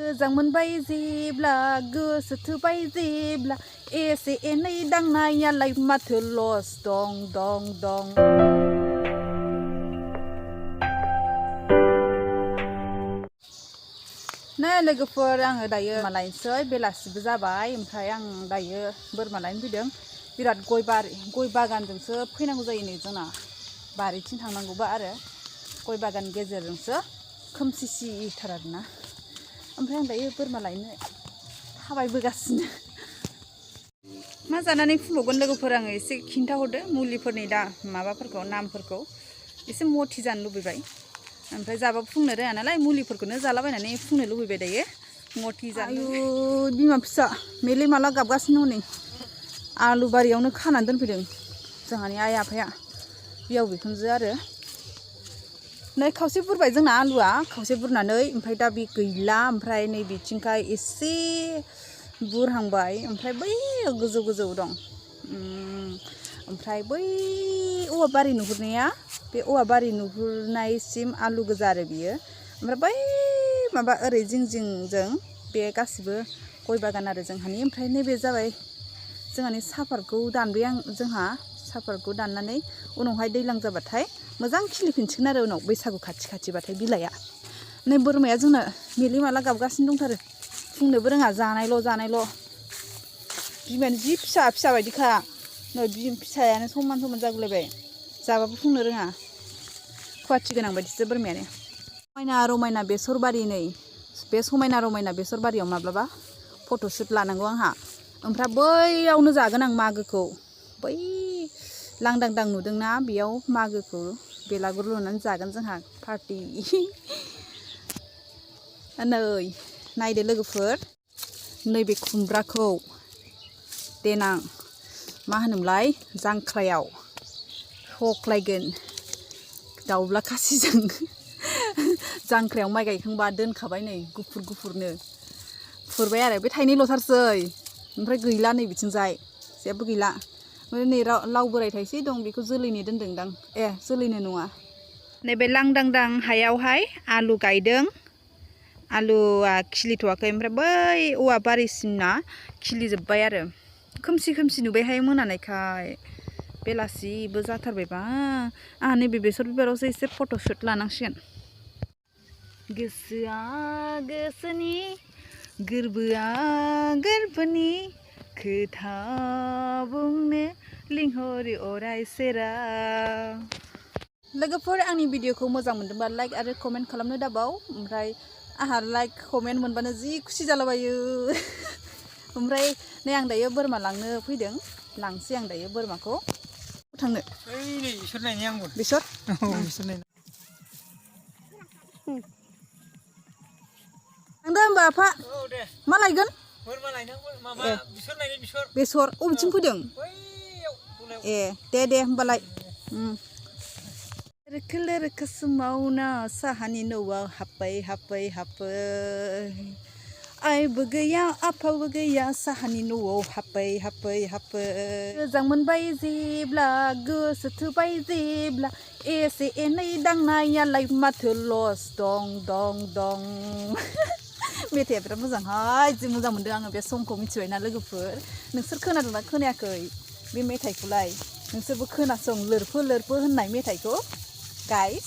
मोजां मोनबाय जेब्ला गोसो थोबाय जेब्ला एसे एनै दांनायालाय माथो लस दं दं दं। नै लोगोफोर आङो दायो बोरमा लायनोसै बेलासिबो जाबाय ओमफ्राय आं दायो बोरमा लायनो फैदों। बिराद गय बागानजोंसो फैनांगौ जायो नै जोंना बारिथिं थांनांगौबा आरो गय बागान गेजेरजोंसो खोमसिसिथार आरोना। ओमफ्राय आं दायो बोरमा लायनो थाबायबोगासिनो। मा जानानै फुंबावगोन लोगोफोर आङो एसे खिन्थाहरदो मुलिफोरनि माबाफोरखौ नामफोरखौ एसे मथि जानो लुबैबाय। ओमफ्राय जाबाबो फुंनो रोङा नालाय मुलिफोरखौनो जालाबायनानै फुंनो लुबैबाय दायो मथि जानो। आयु बिमा फिसा मेले माला गाबगासिनो हनै आलु बारियावनो खानानै दोनफैदों जोंहानि आइ आफाया बिहाव बिखुनजो आरो। नै खावसे बुरबाय जोंना आलुआ खावसे बुरनानै ओमफ्राय दा बे गैला ओमफ्राय नै बिथिंखाय एसे बुरहांबाय ओमफ्राय बै गोजौ गोजौ दं ओमफ्राय बै औवा बारि नुहुरनाया बे औवा बारि नुहुरनायसिम आलु गोजा आरो बियो। ओमफ्राय बै माबा ओरै जिं जिंजों बे गासिबो गय बागान आरो जोंहानि। ओमफ्राय नैबे जाबाय जोंहानि सापातखौ दानबाय जोंहा सापातखौ दाननानै उनावहाय दैज्लां जाबाथाय मोजां खिलिफिनसिगोन आरो उनाव बैसागु खाथिबाथाय बिलाइआ। नै बोरमाया जोंना मेले माला गाबगासिनो दंथारो फुंनोबो रोङा जानायल'। बिमायानो जि फिसा बायदिखा नै फिसायानो समान जागुलायबाय जाबाबो फुंनो रोङा खुवाथि गोनां बायदिसो बोरमायानो। समायना रमायना बेसर बारि नै बे समायना रमायना बेसर बारियाव माब्लाबा फट'शुट लानांगौ आंहा। ओमफ्राय बैयावनो जागोन आं मागोखौ बै लांदांदां नुदोंना बेयाव मागोखौ बेलागुर लुनानै जागोन जोंहा पार्टि। नै नायदो लोगोफोर नैबे खुमब्राखौ देनां मा होनोमोनलाय जांख्रायाव हख्लायगोन दाउला खासिजों। जांख्रायाव माइ गायखांबा दोनखाबाय नै गुफुरनो फुरबाय आरो बे थाइनैल'थारसै ओमफ्राय गैला नै बिथिंजाय जेबो गैला। ओमफ्राय नै लाव बोराय थाइसे दं बेखौ जोलैनो दोनदोंदां जोलैनो नङा। नैबे लांदांदां हायावहाय आलु गायदों आलुआ खिलिथ'वाखै ओमफ्राय बै औवा बारिसिमना खिलिजोब्बाय आरो खोमसि नुबायहाय मोनानायखाय बेलासिबो जाथारबायबा आंहा नैबे बेसर बिबारावसो एसे फट'शुट लानांसिगोन। गोसोआ गोसोनि गोरबोआ गोरबोनि खोथा बुंनो लिंहरो अराय सेरा। लोगोफोर आंनि भिडिअखौ मोजां मोनदोंबा लाइक आरो कमेन्ट खालामनो दाबाव। ओमफ्राय आंहा लाइक कमेन्ट मोनबानो जि खुसि जालाबायो। ओमफ्राय नै आं दायो बोरमा लांनो फैदों लांसै आं दायो बोरमाखौ थांनो। बेसर थांदो होमबा आफा मा लायगोन बेसर अबेथिं फैदों दे होमबालाय। रोखो समावना साहानि न'आव हाब्बाय आइबो गैया आफाबो गैया साहानि न'आव हाब्बाय। मोजां मोनबाय जेब्ला गोसो थोबाय जेब्ला एसे एनै दांनायालाय माथो लस दं दं दं। मेथाइआ बिराद मोजांहाय जि मोजां मोनदों आङो बे समखौ मिथिबायना लोगोफोर। नोंसोर खोनादोंना खोनायाखै बे मेथाइखौलाय नोंसोरबो खोनासं लोरफो होननाय मेथाइखौ गाइस।